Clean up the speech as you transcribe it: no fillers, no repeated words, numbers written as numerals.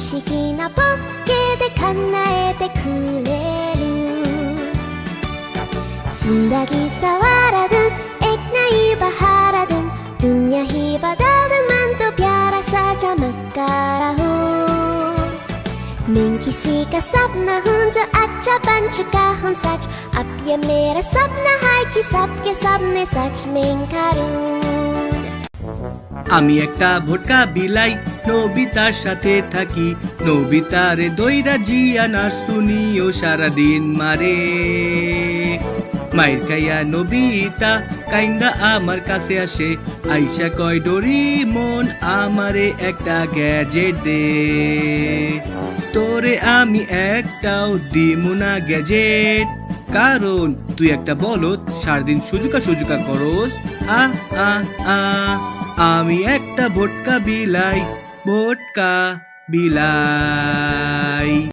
思議なボケで叶えてくれる진작이 사와라든 액나이 바하라든 두냐히 바다든 만도 벼라 사자 막가라훈 민키시 ka sapna hun jo acha banchuka hun sach apye mera sapna hai ki sabke sabne sach mein karun আমি একটা ভোটকা বিলাই নবিতার সাথে থাকি নবিতারে দইরা জিয়ানা শুনিও সারাদিন মারে মায়ের খাইয়া নবিতা কাইন্দা আমার কাছে আসে আইসা কয় ডোরিমন আমারে একটা গ্যাজেট দে তোরে আমি একটাও দিমু না গ্যাজেট কারণ তুই একটা বলদ সারাদিন সুজুকা সুজুকা করস আ আ আ আমি একটা ভোটকা বিলাই